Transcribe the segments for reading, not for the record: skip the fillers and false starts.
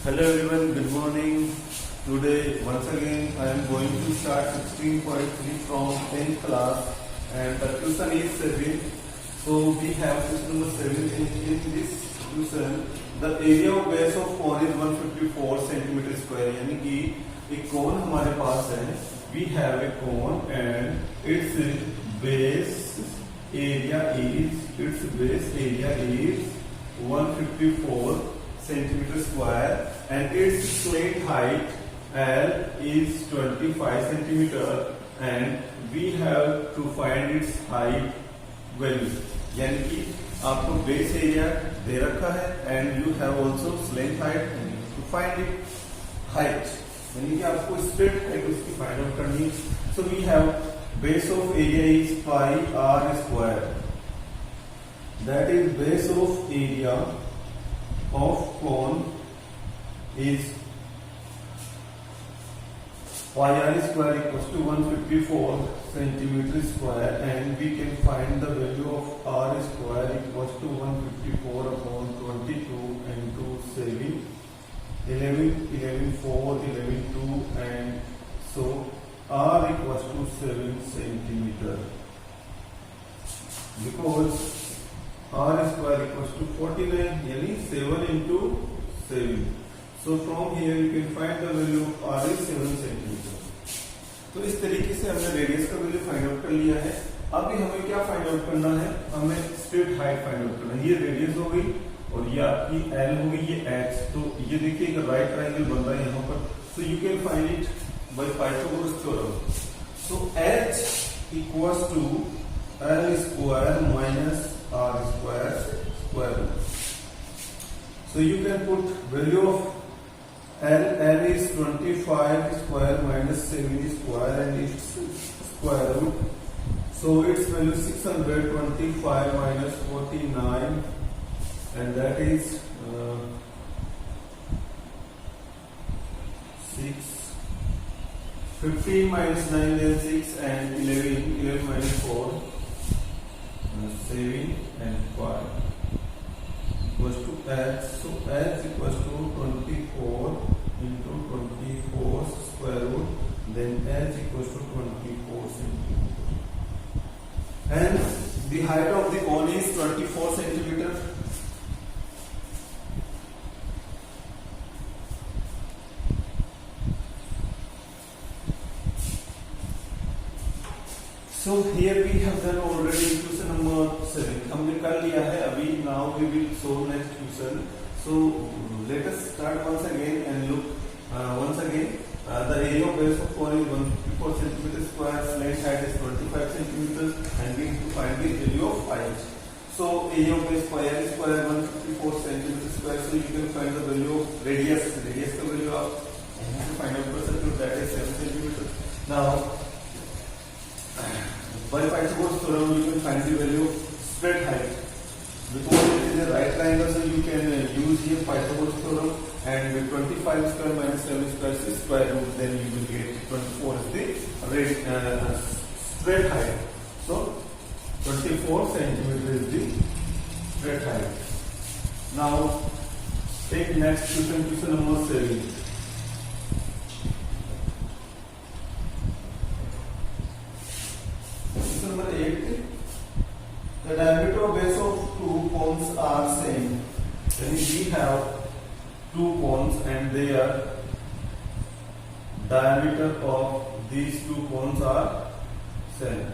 Hello everyone, good morning. Today once again I am going to start 16.3 from 10th class and the tuition is 7. So we have question number 7 in this tuition. The area of base of cone is 154 cm square. यानी कि एक कोन हमारे पास है. We have a cone and its base area is 154 centimeter square and its slant height L is 25 centimeter and we have to find its height value. यानी कि आपको base area दे रखा है and you have also slant height and you have to find it height. यानी कि आपको straight height उसकी find out करनी है. So we have base of area is pi r square. That is base of area of cone is pi r square equals to 154 centimeter square and we can find the value of r square equals to 154 upon 22 and 2 7 11 11 4 11 2 and so r equals to 7 centimeter because r square equals to 49 यानी 7 into 7. So from here you can find the value of r is 7 centimeter. तो इस तरीके से हमने radius का value find out कर लिया है. अभी हमें क्या फाइंड आउट करना है? हमें स्ट्रेट हाइट फाइंड आउट करना है. ये रेडियस हो गई और ये आपकी l हो गई, ये h. तो ये देखिए एक राइट ट्रायंगल बन रहा है यहाँ पर. So you can find it by Pythagoras theorem. So h equals to l square minus r square square root. So you can put value of l is 25 square minus 7 square and its square root. So its value 625 minus 49 and that is 6. 15 minus 9 then 6 and 11 minus 4 7 and 5 equals to h. So h equals to 24 into 24 square root, then h equals to 24 centimeter. And the height of the cone is 24 centimeter. So here we have done already question number 7. हमने कर लिया है अभी. Now we will solve next question. So let us start once again and look once again. The area of base of cone is 154 centimeter square. Slant height is 25 centimeters and we have to find the value of height. So area of base pi r square 154 centimeter square. So you can find the value of radius. Radius का value आप यहाँ से find out कर सकते हो. That is 7 centimeter. Now by Pythagoras theorem you can find the value of straight height. Because it is a right triangle, so you can use here Pythagoras theorem and with 25 square minus 7 square is square root, then you will get 24 is the straight height. So 24 centimeter is the straight height. Now take next question number 7. Number 8. The diameter of base of two cones are same. Then we have two cones and their diameter of these two cones are same.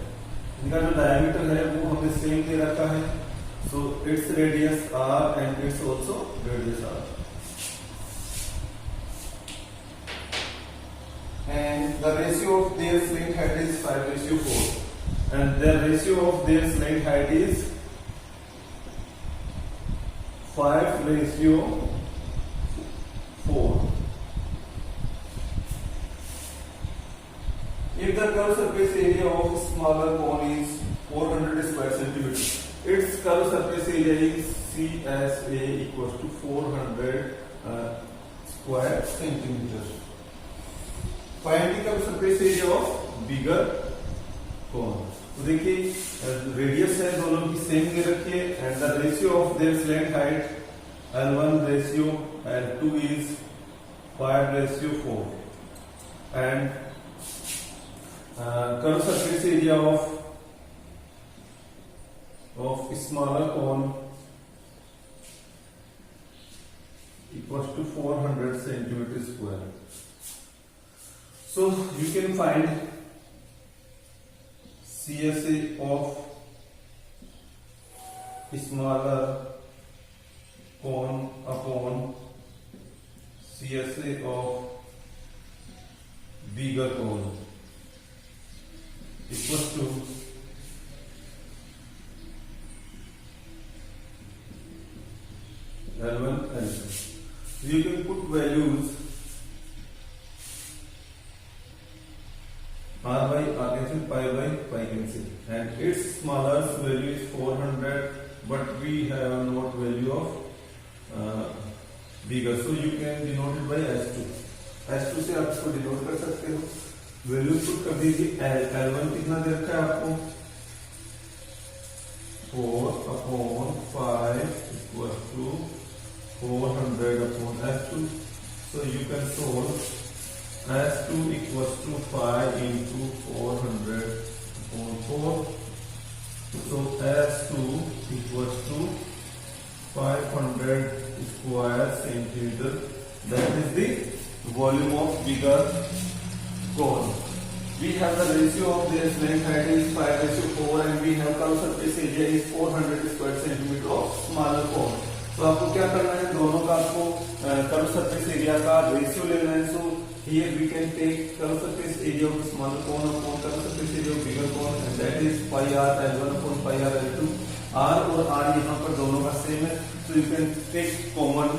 इनका जो diameter है वो हमें same दे रखा है. So its radius r and its also radius r. And the ratio of their slant height is 5:4. And the ratio of their slant height is 5:4. If the curved surface area of smaller cone is 400 square centimeter, its curved surface area is CSA equals to 400 square centimeter. Find the curved surface area of bigger cone. तो देखिए radius है दोनों की same दे रखी है and the ratio of their slant height L1 ratio L2 is 5/4. And curved surface area of smaller cone equals to 400 centimeter square. So you can find CSA of smaller cone upon CSA of bigger cone equals to L1 L2. You can put values R by R cancel, pi by pi cancel, and its smallest value is 400, but we have not value of bigger, so you can denote it by S2. S2 से आप इसको denote कर सकते हो. Value put कर दीजिए. L1 कितना दे रखा है आपको? 4/5 equals to 400/S2. So you can solve S2 equals to 5 into 400/4. So S2 equals to 500 square centimeter. That is the volume of bigger cone. We have the ratio of this length height is 5/4 and we have curved surface area is 400 square centimeter of smaller cone. तो आपको क्या करना है? दोनों का आपको curve surface area का ratio लेना है. So here we can take curve surface area of smaller cone upon curve surface area of bigger cone, and that is pi r L1 upon pi r L2. r और r यहाँ पर दोनों का same है, so you can take common.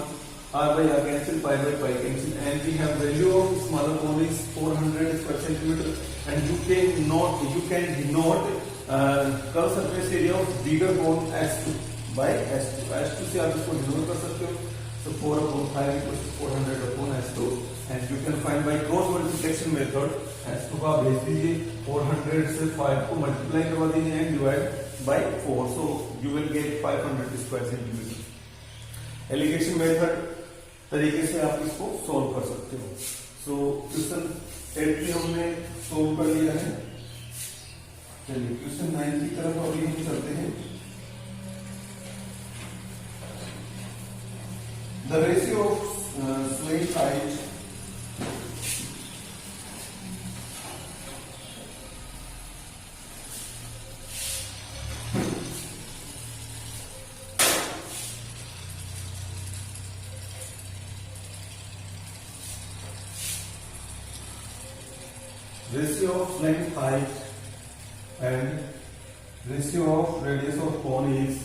r by r cancel, pi by pi cancel, and we have value of smaller cone is 400 square centimeter, and you can denote curve surface area of bigger cone S2 by S2. S2 से आप इसको denote कर सकते हो. So 4/5 equals to 400/S2, and you can find by cross multiplication method. S2 का भेज दीजिए, 400 से 5 को मल्टीप्लाई करवा दीजिए and divide by 4. So you will get 500 square centimeter. Alligation method तरीके से आप इसको सोल्व कर सकते हो. सो क्वेश्चन 8 भी हमने सोल्व कर लिया है. चलिए क्वेश्चन 9 की तरफ अभी हम चलते हैं. The ratio of slate height and ratio of radius of cone is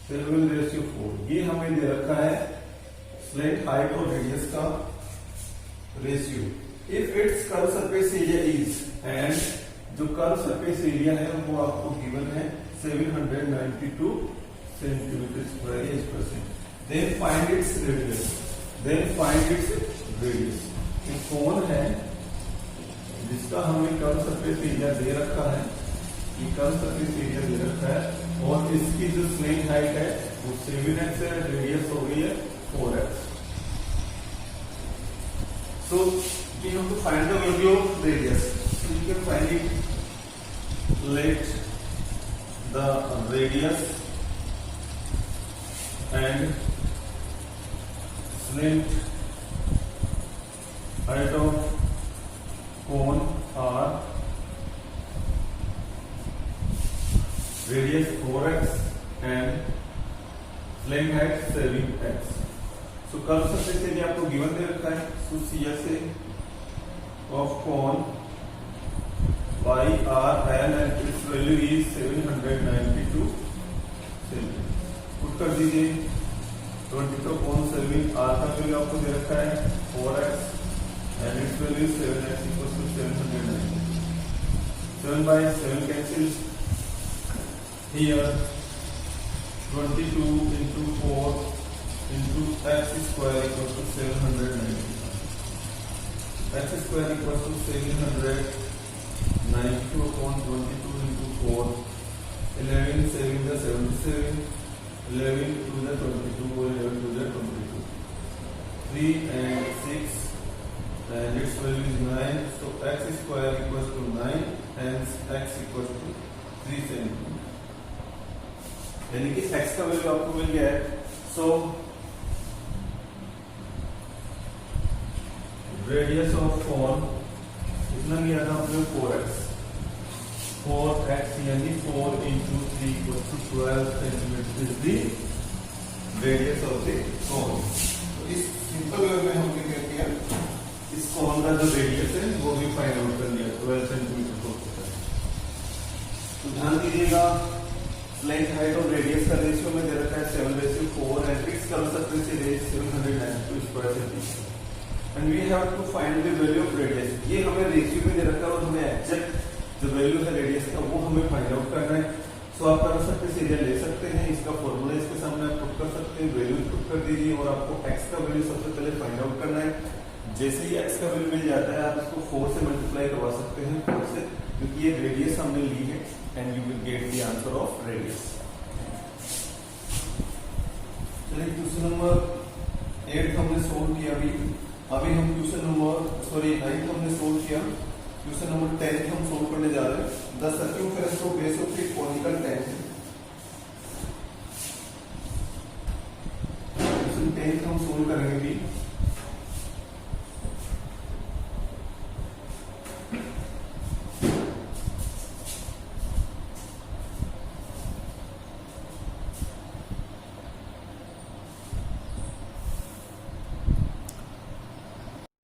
7/4. ये हमें दे रखा है स्लेट हाइट और रेडियस का ratio. If its curve surface area is, and जो कर्व सरफेस एरिया है वो आपको गिवन है 792 centimetre square is percent. Then find its radius. एक कोन है जिसका हमें कर्व सरफेस एरिया दे रखा है. ये कर्व सरफेस एरिया दे रखा है और इसकी जो स्लेट हाइट है वो 7x है, रेडियस हो गई है 4x. So we have to find the value of radius. So you can find it. Let the radius and slant height of cone are radius 4x and length height 7x. So curve surface area आपको given दे रखा है. So CSA of cone by r and its value is 792 centimeter. Put कर दीजिए. 22.7 r का value आपको दे रखा है 4x and its value is 7x equals to 790. 7 by 7 cancels. Here 22 into 4 into x square equals to 790. X square equals to 792 upon 22 into 4. 11 7 the 77. 11 to the 22 or 11 to the 22. 3 and 6 and its value is 9. So x square equals to 9 and x equals to 3 centimeter. यानी कि x का value आपको मिल गया है. So radius of cone कितना लिया था हमने 4x यानी 4 into 3 equals to 12 centimeter is the radius of the cone. तो इस सिंपल वे में हमने क्या किया, इस कोन का जो रेडियस है वो भी फाइंड आउट कर लिया 12 सेंटीमीटर होता है. तो ध्यान दीजिएगा लेंथ हाइट और रेडियस का रेशियो में दे रखा है 7/4 and its concentric is 792 square centimeter and we have to find the value of radius. ये हमें रेशियो में दे रखा है और हमें एग्जैक्ट जो वैल्यू है रेडियस का वो हमें फाइंड आउट करना है. सो आप कंसेंट्रिक एरिया ले सकते हैं, इसका फॉर्मूला इसके सामने आप पुट कर सकते हैं, वैल्यू पुट कर दीजिए और आपको x का वैल्यू सबसे पहले फाइंड आउट करना है. जैसे ही x का वैल्यू मिल जाता है आप इसको 4 से मल्टीप्लाई करवा सकते हैं 4 से, क्योंकि ये रेडियस हमने ली है and you will get the answer of radius. चलिए क्वेश्चन नंबर 8 हमने सोल्व किया. अभी हम क्वेश्चन नंबर 9 हमने सोल्व किया. क्वेश्चन नंबर 10 हम सोल्व करने जा रहे हैं. The circumference of base of the conical tension. Question 10 हम सोल्व करेंगे भी.